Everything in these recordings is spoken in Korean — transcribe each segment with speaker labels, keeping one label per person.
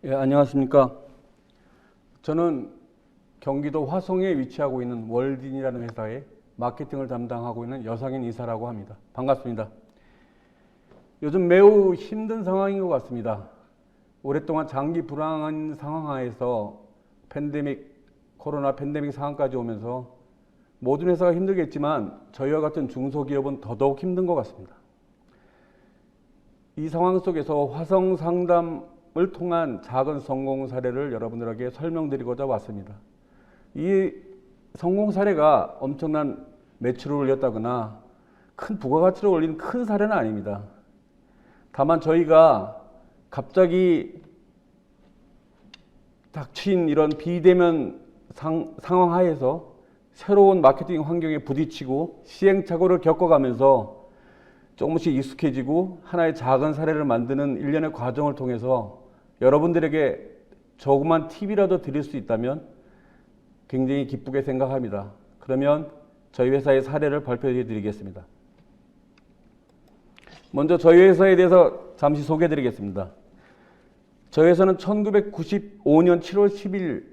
Speaker 1: 예, 안녕하십니까. 저는 경기도 화성에 위치하고 있는 월딘이라는 회사의 마케팅을 담당하고 있는 여상인 이사라고 합니다. 반갑습니다. 요즘 매우 힘든 상황인 것 같습니다. 오랫동안 장기 불황한 상황 하에서 코로나 팬데믹 상황까지 오면서 모든 회사가 힘들겠지만 저희와 같은 중소기업은 더더욱 힘든 것 같습니다. 이 상황 속에서 화성 상담을 통한 작은 성공 사례를 여러분들에게 설명드리고자 왔습니다. 이 성공 사례가 엄청난 매출을 올렸다거나 큰 부가가치를 올린 큰 사례는 아닙니다. 다만 저희가 갑자기 닥친 이런 비대면 상황 하에서 새로운 마케팅 환경에 부딪히고 시행착오를 겪어가면서 조금씩 익숙해지고 하나의 작은 사례를 만드는 일련의 과정을 통해서 여러분들에게 조그만 팁이라도 드릴 수 있다면 굉장히 기쁘게 생각합니다. 그러면 저희 회사의 사례를 발표해 드리겠습니다. 먼저 저희 회사에 대해서 잠시 소개해 드리겠습니다. 저희 회사는 1995년 7월 10일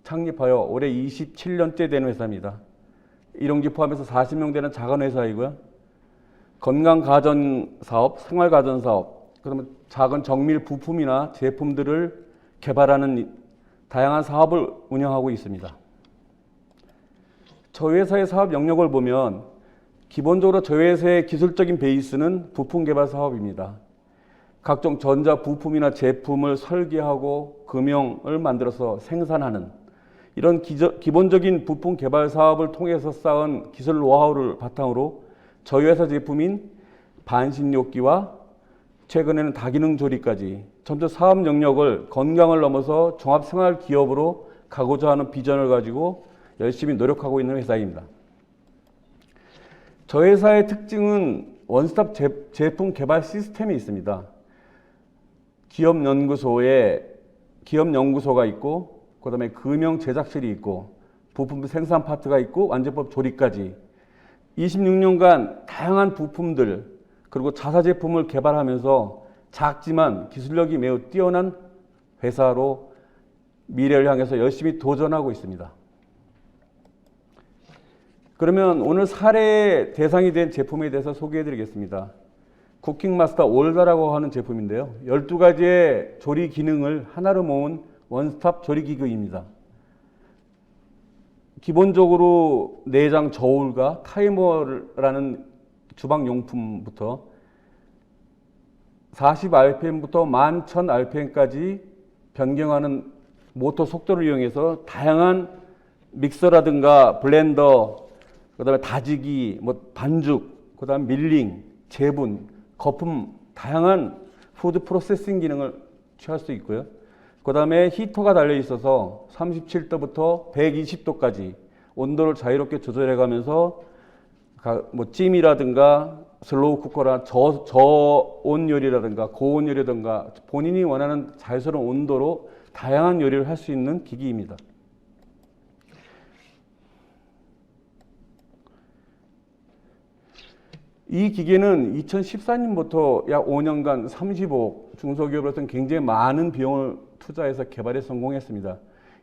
Speaker 1: 창립하여 올해 27년째 된 회사입니다. 일용직 포함해서 40명 되는 작은 회사이고요. 건강가전사업, 생활가전사업, 그러면 작은 정밀 부품이나 제품들을 개발하는 다양한 사업을 운영하고 있습니다. 저희 회사의 사업 영역을 보면 기본적으로 저희 회사의 기술적인 베이스는 부품 개발 사업입니다. 각종 전자 부품이나 제품을 설계하고 금형을 만들어서 생산하는 이런 기본적인 부품 개발 사업을 통해서 쌓은 기술 노하우를 바탕으로 저희 회사 제품인 반신욕기와 최근에는 다기능 조리까지 전체 사업 영역을 건강을 넘어서 종합생활 기업으로 가고자 하는 비전을 가지고 열심히 노력하고 있는 회사입니다. 저희 회사의 특징은 원스톱 제품 개발 시스템이 있습니다. 기업 연구소가 있고, 그 다음에 금형 제작실이 있고, 부품 생산 파트가 있고, 완제법 조리까지 26년간 다양한 부품들 그리고 자사 제품을 개발하면서 작지만 기술력이 매우 뛰어난 회사로 미래를 향해서 열심히 도전하고 있습니다. 그러면 오늘 사례 대상이 된 제품에 대해서 소개해 드리겠습니다. 쿠킹마스터 올다라고 하는 제품인데요. 12가지의 조리 기능을 하나로 모은 원스톱 조리기구입니다. 기본적으로 내장 저울과 타이머라는 주방용품부터 40rpm부터 11,000rpm까지 변경하는 모터 속도를 이용해서 다양한 믹서라든가 블렌더, 그 다음에 다지기, 반죽, 그 다음에 밀링, 제분, 거품, 다양한 푸드 프로세싱 기능을 취할 수 있고요. 그 다음에 히터가 달려 있어서 37도부터 120도까지 온도를 자유롭게 조절해 가면서 찜이라든가 슬로우 쿠커나 저온 요리라든가 고온 요리라든가 본인이 원하는 자유스러운 온도로 다양한 요리를 할 수 있는 기기입니다. 이 기계는 2014년부터 약 5년간 35억 중소기업으로서는 굉장히 많은 비용을 투자해서 개발에 성공했습니다.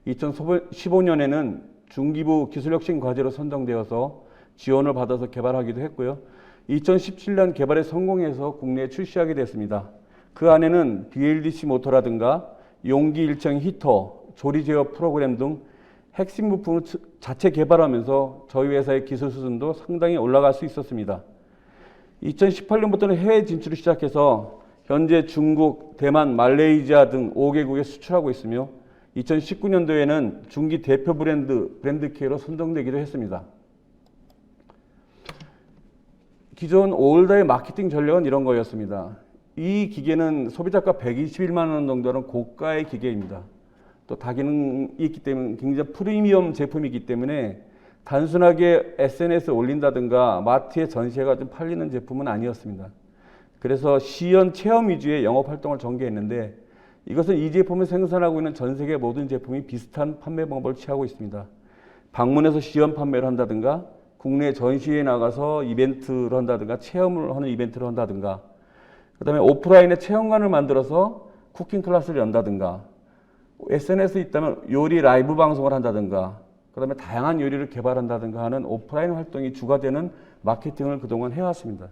Speaker 1: 2015년에는 중기부 기술혁신 과제로 선정되어서 지원을 받아서 개발하기도 했고요. 2017년 개발에 성공해서 국내에 출시하게 됐습니다. 그 안에는 BLDC 모터라든가 용기 일정 히터, 조리 제어 프로그램 등 핵심 부품을 자체 개발하면서 저희 회사의 기술 수준도 상당히 올라갈 수 있었습니다. 2018년부터는 해외 진출을 시작해서 현재 중국, 대만, 말레이시아 등 5개국에 수출하고 있으며 2019년도에는 중기 대표 브랜드 K로 선정되기도 했습니다. 기존 올다의 마케팅 전략은 이런 거였습니다. 이 기계는 소비자가 121만 원 정도는 고가의 기계입니다. 또 다기능이 있기 때문에 굉장히 프리미엄 제품이기 때문에 단순하게 SNS에 올린다든가 마트에 전시회가 좀 팔리는 제품은 아니었습니다. 그래서 시연 체험 위주의 영업활동을 전개했는데 이것은 이 제품을 생산하고 있는 전 세계 모든 제품이 비슷한 판매 방법을 취하고 있습니다. 방문해서 시연 판매를 한다든가 국내 전시회에 나가서 이벤트를 한다든가 체험을 하는 이벤트를 한다든가 그 다음에 오프라인에 체험관을 만들어서 쿠킹 클래스를 연다든가, SNS에 있다면 요리 라이브 방송을 한다든가, 그 다음에 다양한 요리를 개발한다든가 하는 오프라인 활동이 주가 되는 마케팅을 그동안 해왔습니다.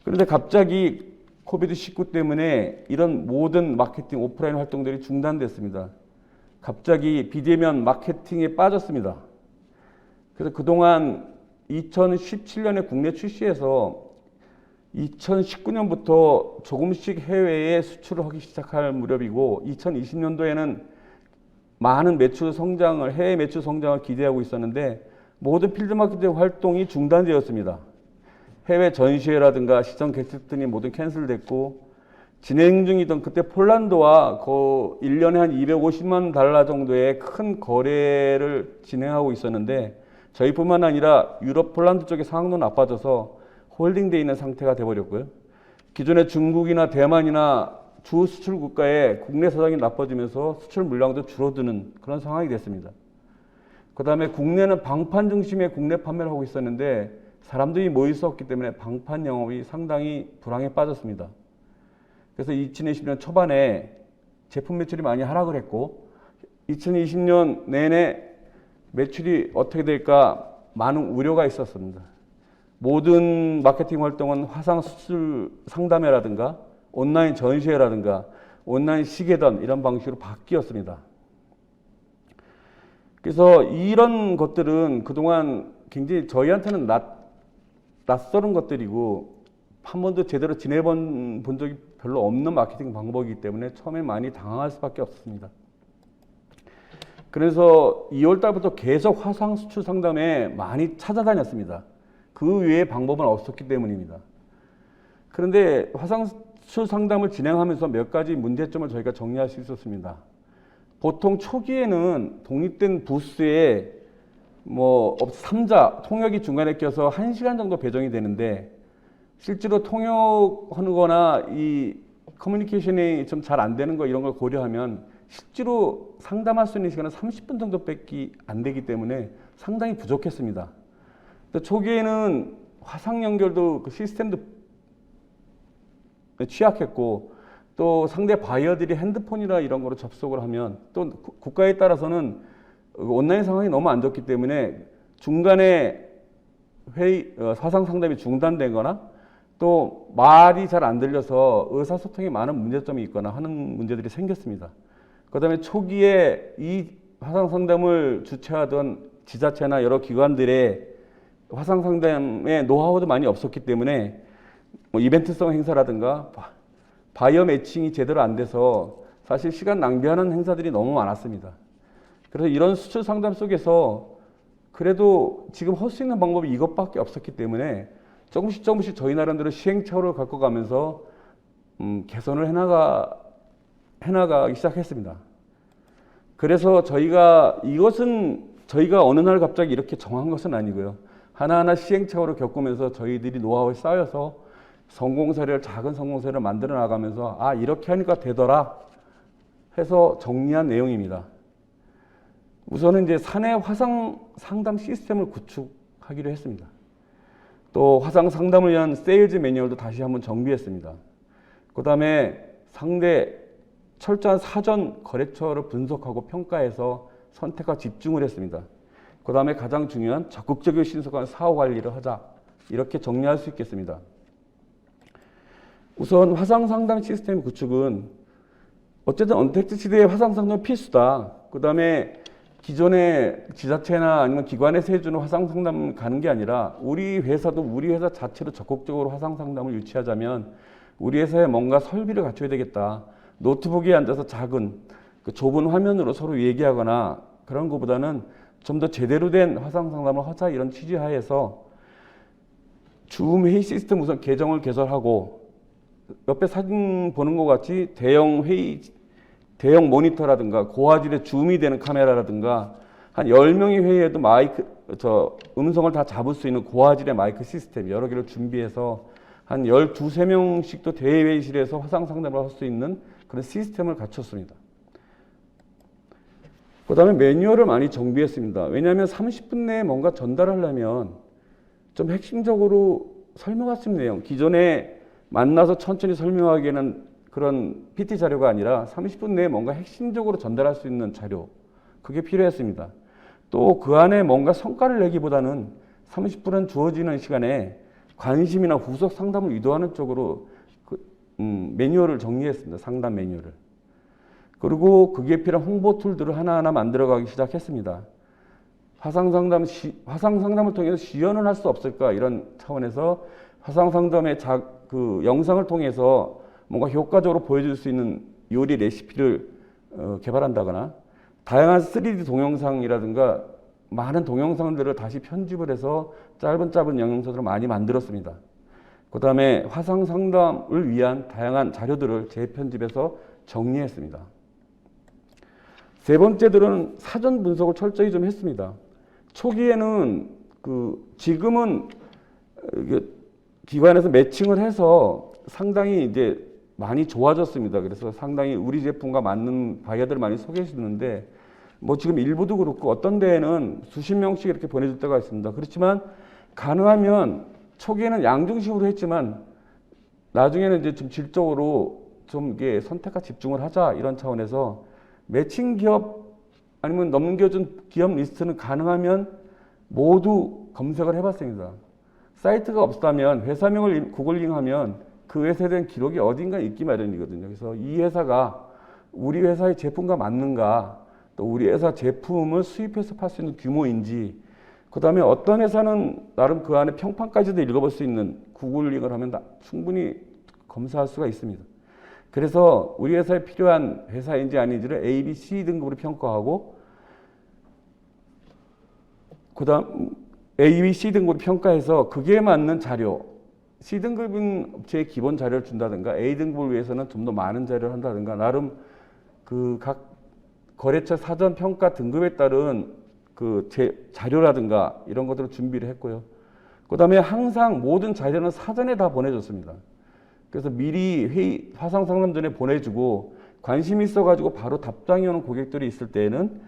Speaker 1: 그런데 갑자기 코비드-19 때문에 이런 모든 마케팅 오프라인 활동들이 중단됐습니다. 갑자기 비대면 마케팅에 빠졌습니다. 그래서 그동안 2017년에 국내 출시해서 2019년부터 조금씩 해외에 수출을 하기 시작할 무렵이고 2020년도에는 많은 매출 성장을, 해외 매출 성장을 기대하고 있었는데 모든 필드 마케팅 활동이 중단되었습니다. 해외 전시회라든가 시청 개최 등이 모두 캔슬됐고 진행 중이던 그때 폴란드와 1년에 한 250만 달러 정도의 큰 거래를 진행하고 있었는데 저희뿐만 아니라 유럽 폴란드 쪽의 상황도 나빠져서 홀딩되어 있는 상태가 되어버렸고요. 기존의 중국이나 대만이나 주 수출 국가의 국내 사정이 나빠지면서 수출 물량도 줄어드는 그런 상황이 됐습니다. 그 다음에 국내는 방판 중심의 국내 판매를 하고 있었는데 사람들이 모일 수 없기 때문에 방판 영업이 상당히 불황에 빠졌습니다. 그래서 2020년 초반에 제품 매출이 많이 하락을 했고 2020년 내내 매출이 어떻게 될까 많은 우려가 있었습니다. 모든 마케팅 활동은 화상 수출 상담회라든가 온라인 전시회라든가 온라인 시계던 이런 방식으로 바뀌었습니다. 그래서 이런 것들은 그동안 굉장히 저희한테는 낯설은 것들이고 한 번도 제대로 지내본 적이 별로 없는 마케팅 방법이기 때문에 처음에 많이 당황할 수밖에 없습니다. 그래서 2월 달부터 계속 화상 수출 상담에 많이 찾아다녔습니다. 그 외에 방법은 없었기 때문입니다. 그런데 화상 수출 상담을 진행하면서 몇 가지 문제점을 저희가 정리할 수 있었습니다. 보통 초기에는 독립된 부스에 3자 통역이 중간에 껴서 1시간 정도 배정이 되는데 실제로 통역하거나 이 커뮤니케이션이 좀 잘 안 되는 거 이런 걸 고려하면 실제로 상담할 수 있는 시간은 30분 정도밖에 안 되기 때문에 상당히 부족했습니다. 초기에는 화상 연결도 그 시스템도 취약했고 또 상대 바이어들이 핸드폰이나 이런 거로 접속을 하면 또 국가에 따라서는 온라인 상황이 너무 안 좋기 때문에 중간에 화상 상담이 중단되거나 또 말이 잘 안 들려서 의사소통에 많은 문제점이 있거나 하는 문제들이 생겼습니다. 그 다음에 초기에 이 화상 상담을 주최하던 지자체나 여러 기관들의 화상 상담의 노하우도 많이 없었기 때문에 이벤트성 행사라든가 바이어 매칭이 제대로 안 돼서 사실 시간 낭비하는 행사들이 너무 많았습니다. 그래서 이런 수출 상담 속에서 그래도 지금 할 수 있는 방법이 이것밖에 없었기 때문에 조금씩 저희 나름대로 시행착오를 갖고 가면서 개선을 해나가기 시작했습니다. 그래서 이것은 저희가 어느 날 갑자기 이렇게 정한 것은 아니고요. 하나하나 시행착오를 겪으면서 저희들이 노하우에 쌓여서 작은 성공 사례를 만들어 나가면서 이렇게 하니까 되더라 해서 정리한 내용입니다. 우선은 이제 사내 화상 상담 시스템을 구축하기로 했습니다. 또 화상 상담을 위한 세일즈 매뉴얼도 다시 한번 정비했습니다. 그 다음에 상대 철저한 사전 거래처를 분석하고 평가해서 선택과 집중을 했습니다. 그 다음에 가장 중요한 적극적이고 신속한 사후 관리를 하자, 이렇게 정리할 수 있겠습니다. 우선 화상 상담 시스템 구축은 어쨌든 언택트 시대에 화상 상담은 필수다. 그 다음에 기존의 지자체나 아니면 기관에서 해주는 화상 상담 가는 게 아니라 우리 회사 자체로 적극적으로 화상 상담을 유치하자면 우리 회사에 뭔가 설비를 갖춰야 되겠다. 노트북에 앉아서 작은 좁은 화면으로 서로 얘기하거나 그런 것보다는 좀 더 제대로 된 화상 상담을 하자, 이런 취지하에서 줌 회의 시스템 우선 계정을 개설하고 옆에 사진 보는 것 같이 대형 모니터라든가 고화질의 줌이 되는 카메라라든가 한 10명이 회의해도 음성을 다 잡을 수 있는 고화질의 마이크 시스템 여러 개를 준비해서 한 12, 3명씩도 대회의실에서 화상 상담을 할 수 있는 그런 시스템을 갖췄습니다. 그 다음에 매뉴얼을 많이 정비했습니다. 왜냐하면 30분 내에 뭔가 전달하려면 좀 핵심적으로 설명할 수 있는 내용, 기존에 만나서 천천히 설명하기에는 그런 PT 자료가 아니라 30분 내에 뭔가 핵심적으로 전달할 수 있는 자료, 그게 필요했습니다. 또 그 안에 뭔가 성과를 내기보다는 30분은 주어지는 시간에 관심이나 후속 상담을 유도하는 쪽으로 매뉴얼을 정리했습니다. 상담 매뉴얼을. 그리고 그게 필요한 홍보 툴들을 하나하나 만들어가기 시작했습니다. 화상 상담을 통해서 시연을 할 수 없을까, 이런 차원에서 화상 상담의 영상을 통해서 뭔가 효과적으로 보여줄 수 있는 요리 레시피를 개발한다거나, 다양한 3D 동영상이라든가 많은 동영상들을 다시 편집을 해서 짧은 영상들을 많이 만들었습니다. 그 다음에 화상 상담을 위한 다양한 자료들을 재편집해서 정리했습니다. 세 번째들은 사전 분석을 철저히 좀 했습니다. 초기에는 지금은 기관에서 매칭을 해서 상당히 이제 많이 좋아졌습니다. 그래서 상당히 우리 제품과 맞는 바이어들을 많이 소개해 주는데, 뭐 지금 일부도 그렇고 어떤 데에는 수십 명씩 이렇게 보내줄 때가 있습니다. 그렇지만 가능하면 초기에는 양중심으로 했지만 나중에는 이제 좀 질적으로 좀 이게 선택과 집중을 하자, 이런 차원에서 매칭 기업 아니면 넘겨준 기업 리스트는 가능하면 모두 검색을 해봤습니다. 사이트가 없다면 회사명을 구글링하면 그 회사에 대한 기록이 어딘가 있기 마련이거든요. 그래서 이 회사가 우리 회사의 제품과 맞는가, 또 우리 회사 제품을 수입해서 팔 수 있는 규모인지, 그 다음에 어떤 회사는 나름 그 안에 평판까지도 읽어볼 수 있는 구글링을 하면 충분히 검사할 수가 있습니다. 그래서 우리 회사에 필요한 회사인지 아닌지를 A, B, C 등급으로 평가하고, 그 다음 A, B, C 등급으로 평가해서 그게 맞는 자료, C 등급인 업체의 기본 자료를 준다든가, A 등급을 위해서는 좀 더 많은 자료를 한다든가, 나름 각 거래처 사전 평가 등급에 따른 자료라든가 이런 것들을 준비를 했고요. 그 다음에 항상 모든 자료는 사전에 다 보내줬습니다. 그래서 미리 화상 상담 전에 보내주고, 관심이 있어가지고 바로 답장이 오는 고객들이 있을 때에는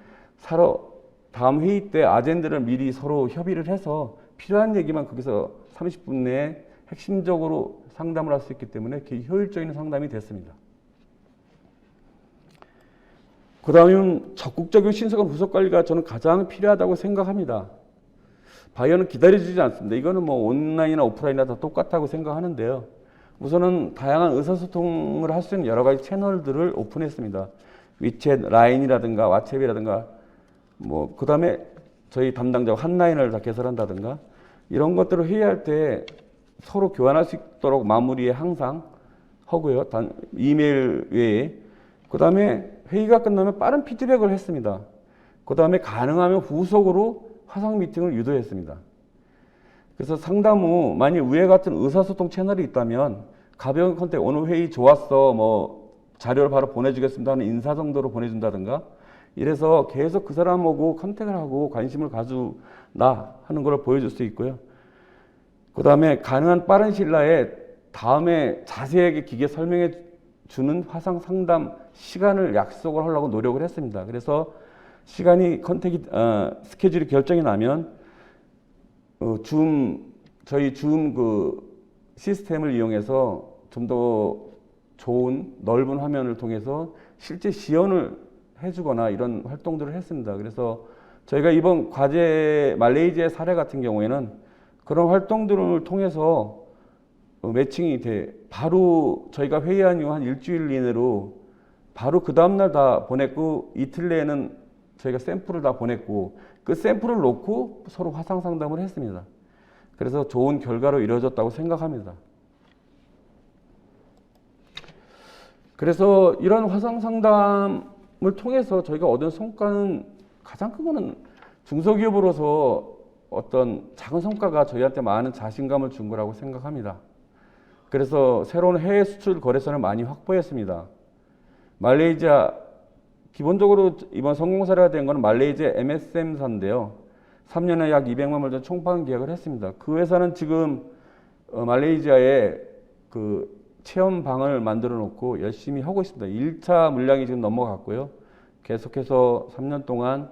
Speaker 1: 다음 회의 때 아젠다를 미리 서로 협의를 해서 필요한 얘기만 거기서 30분 내에 핵심적으로 상담을 할 수 있기 때문에 효율적인 상담이 됐습니다. 그 다음은 적극적인 신속한 후속 관리가 저는 가장 필요하다고 생각합니다. 바이어는 기다려주지 않습니다. 이거는 뭐 온라인이나 오프라인이나 다 똑같다고 생각하는데요. 우선은 다양한 의사소통을 할 수 있는 여러 가지 채널들을 오픈했습니다. 위챗, 라인이라든가 왓츠앱이라든가, 그 다음에 저희 담당자 핫라인을 다 개설한다든가, 이런 것들을 회의할 때 서로 교환할 수 있도록 마무리에 항상 하고요. 이메일 외에. 그 다음에 회의가 끝나면 빠른 피드백을 했습니다. 그 다음에 가능하면 후속으로 화상 미팅을 유도했습니다. 그래서 상담 후 만약 위에 같은 의사소통 채널이 있다면 가벼운 컨택, 오늘 회의 좋았어, 자료를 바로 보내주겠습니다 하는 인사 정도로 보내준다든가, 이래서 계속 그 사람하고 컨택을 하고 관심을 가져나 하는 걸 보여줄 수 있고요. 그 다음에 가능한 빠른 시일 내에 다음에 자세하게 기계 설명해 주는 화상 상담 시간을 약속을 하려고 노력을 했습니다. 그래서 시간이 스케줄이 결정이 나면 저희 줌 시스템을 이용해서 좀 더 좋은 넓은 화면을 통해서 실제 시연을 해주거나 이런 활동들을 했습니다. 그래서 저희가 이번 과제 말레이시아 사례 같은 경우에는 그런 활동들을 통해서 매칭이 바로 저희가 회의한 이후 한 일주일 이내로 바로 그 다음날 다 보냈고, 이틀 내에는 저희가 샘플을 다 보냈고, 그 샘플을 놓고 서로 화상 상담을 했습니다. 그래서 좋은 결과로 이루어졌다고 생각합니다. 그래서 이런 화상 상담을 통해서 저희가 얻은 성과는, 가장 큰 거는 중소기업으로서 어떤 작은 성과가 저희한테 많은 자신감을 준 거라고 생각합니다. 그래서 새로운 해외 수출 거래선을 많이 확보했습니다. 말레이시아, 기본적으로 이번 성공 사례가 된 거는 말레이시아 MSM사인데요. 3년에 약 200만 불 총판 계약을 했습니다. 그 회사는 지금 말레이시아에 체험방을 만들어 놓고 열심히 하고 있습니다. 1차 물량이 지금 넘어갔고요. 계속해서 3년 동안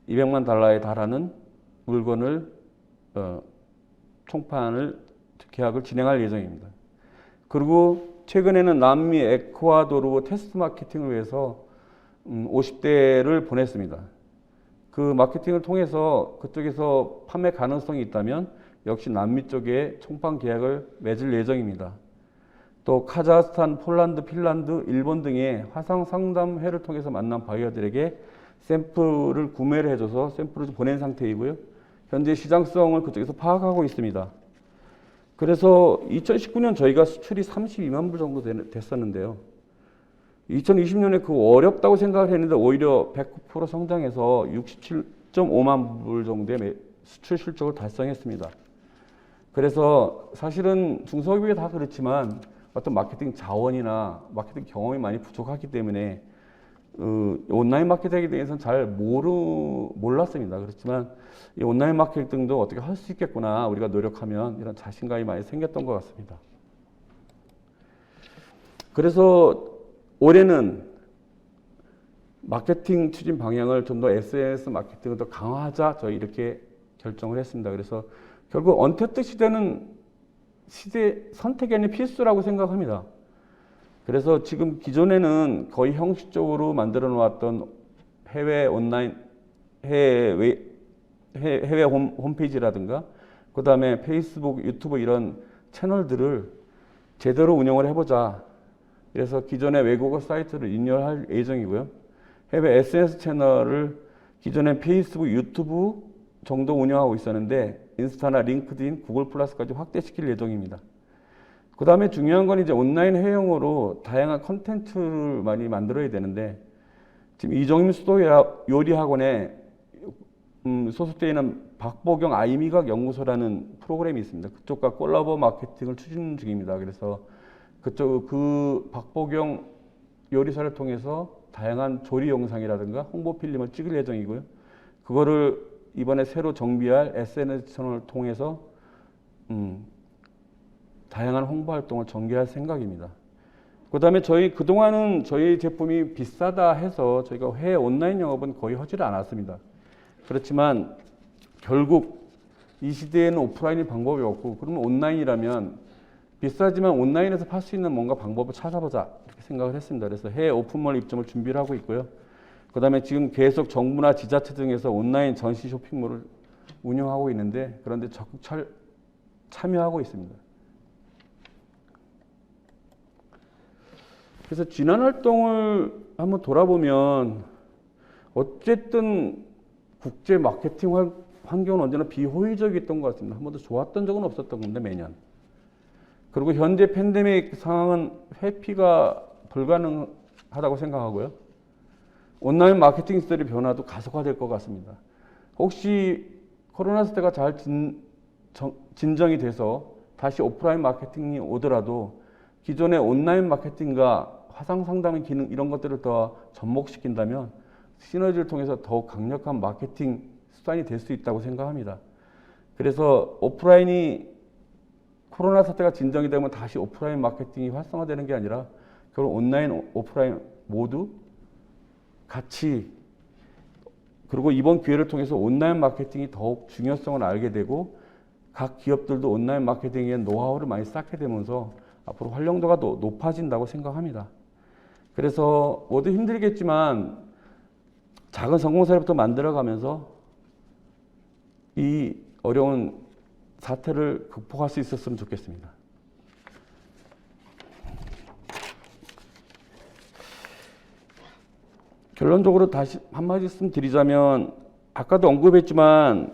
Speaker 1: 200만 달러에 달하는 물건을 총판을 계약을 진행할 예정입니다. 그리고 최근에는 남미 에콰도르 테스트 마케팅을 위해서 50대를 보냈습니다. 그 마케팅을 통해서 그쪽에서 판매 가능성이 있다면 역시 남미 쪽에 총판 계약을 맺을 예정입니다. 또 카자흐스탄, 폴란드, 핀란드, 일본 등의 화상 상담회를 통해서 만난 바이어들에게 샘플을 구매를 해줘서 샘플을 보낸 상태이고요. 현재 시장성을 그쪽에서 파악하고 있습니다. 그래서 2019년 저희가 수출이 32만 불 정도 됐었는데요. 2020년에 그 어렵다고 생각을 했는데 오히려 109% 성장해서 67.5만 불 정도의 수출 실적을 달성했습니다. 그래서 사실은 중소기업이 다 그렇지만 어떤 마케팅 자원이나 마케팅 경험이 많이 부족하기 때문에 온라인 마케팅에 대해서는 잘 몰랐습니다. 그렇지만 이 온라인 마케팅도 어떻게 할 수 있겠구나, 우리가 노력하면, 이런 자신감이 많이 생겼던 것 같습니다. 그래서 올해는 마케팅 추진 방향을 좀 더 SNS 마케팅을 더 강화하자, 저희 이렇게 결정을 했습니다. 그래서 결국 언택트 시대는 선택이 아닌 필수라고 생각합니다. 그래서 지금 기존에는 거의 형식적으로 만들어 놓았던 해외 홈페이지라든가 그 다음에 페이스북, 유튜브 이런 채널들을 제대로 운영을 해보자. 그래서 기존의 외국어 사이트를 인멸할 예정이고요. 해외 SNS 채널을 기존에 페이스북, 유튜브 정도 운영하고 있었는데 인스타나 링크드인, 구글 플러스까지 확대시킬 예정입니다. 그 다음에 중요한 건 이제 온라인 회용으로 다양한 컨텐츠를 많이 만들어야 되는데, 지금 이정임 수도 요리학원에 소속되어 있는 박보경 아이미각 연구소라는 프로그램이 있습니다. 그쪽과 콜라보 마케팅을 추진 중입니다. 그래서 그 박보경 요리사를 통해서 다양한 조리 영상이라든가 홍보 필름을 찍을 예정이고요. 그거를 이번에 새로 정비할 SNS 채널을 통해서 다양한 홍보 활동을 전개할 생각입니다. 그 다음에 그동안은 저희 제품이 비싸다 해서 저희가 해외 온라인 영업은 거의 하지를 않았습니다. 그렇지만 결국 이 시대에는 오프라인이 방법이 없고, 그러면 온라인이라면 비싸지만 온라인에서 팔 수 있는 뭔가 방법을 찾아보자, 이렇게 생각을 했습니다. 그래서 해외 오픈몰 입점을 준비를 하고 있고요. 그 다음에 지금 계속 정부나 지자체 등에서 온라인 전시 쇼핑몰을 운영하고 있는데, 그런데 적극 참여하고 있습니다. 그래서 지난 활동을 한번 돌아보면 어쨌든 국제 마케팅 환경은 언제나 비효율적이었던 것 같습니다. 한 번도 좋았던 적은 없었던 건데 매년. 그리고 현재 팬데믹 상황은 회피가 불가능하다고 생각하고요. 온라인 마케팅 시대의 변화도 가속화될 것 같습니다. 혹시 코로나 시대가 잘 진정이 돼서 다시 오프라인 마케팅이 오더라도 기존의 온라인 마케팅과 화상 상담의 기능 이런 것들을 더 접목시킨다면 시너지를 통해서 더욱 강력한 마케팅 수단이 될 수 있다고 생각합니다. 그래서 코로나 사태가 진정이 되면 다시 오프라인 마케팅이 활성화되는 게 아니라 결국 온라인, 오프라인 모두 같이, 그리고 이번 기회를 통해서 온라인 마케팅이 더욱 중요성을 알게 되고 각 기업들도 온라인 마케팅에 대한 노하우를 많이 쌓게 되면서 앞으로 활용도가 더 높아진다고 생각합니다. 그래서 모두 힘들겠지만 작은 성공 사례부터 만들어가면서 이 어려운 사태를 극복할 수 있었으면 좋겠습니다. 결론적으로 다시 한 말씀 드리자면, 아까도 언급했지만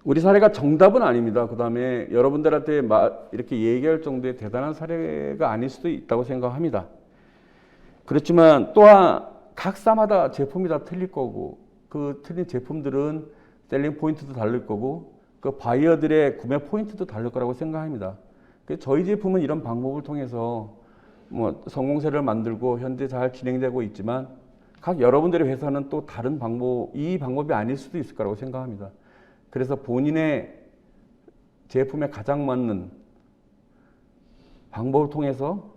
Speaker 1: 우리 사례가 정답은 아닙니다. 그 다음에 여러분들한테 이렇게 얘기할 정도의 대단한 사례가 아닐 수도 있다고 생각합니다. 그렇지만 또한 각사마다 제품이 다 틀릴 거고, 그 틀린 제품들은 셀링 포인트도 다를 거고, 그 바이어들의 구매 포인트도 다를 거라고 생각합니다. 저희 제품은 이런 방법을 통해서 성공 사례를 만들고 현재 잘 진행되고 있지만, 각 여러분들의 회사는 또 다른 이 방법이 아닐 수도 있을 거라고 생각합니다. 그래서 본인의 제품에 가장 맞는 방법을 통해서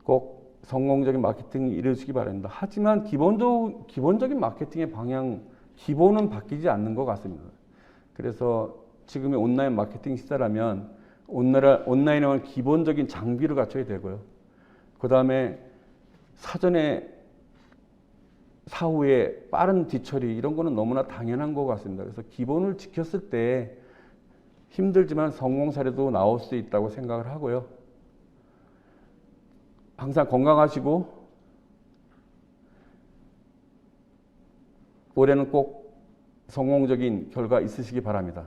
Speaker 1: 꼭 성공적인 마케팅을 이루시기 바랍니다. 하지만 기본적인 마케팅의 방향, 기본은 바뀌지 않는 것 같습니다. 그래서 지금의 온라인 마케팅 시대라면 온라인에는 기본적인 장비를 갖춰야 되고요. 그 다음에 사전에 사후에 빠른 뒤처리 이런 거는 너무나 당연한 것 같습니다. 그래서 기본을 지켰을 때 힘들지만 성공 사례도 나올 수 있다고 생각을 하고요. 항상 건강하시고 올해는 꼭 성공적인 결과 있으시기 바랍니다.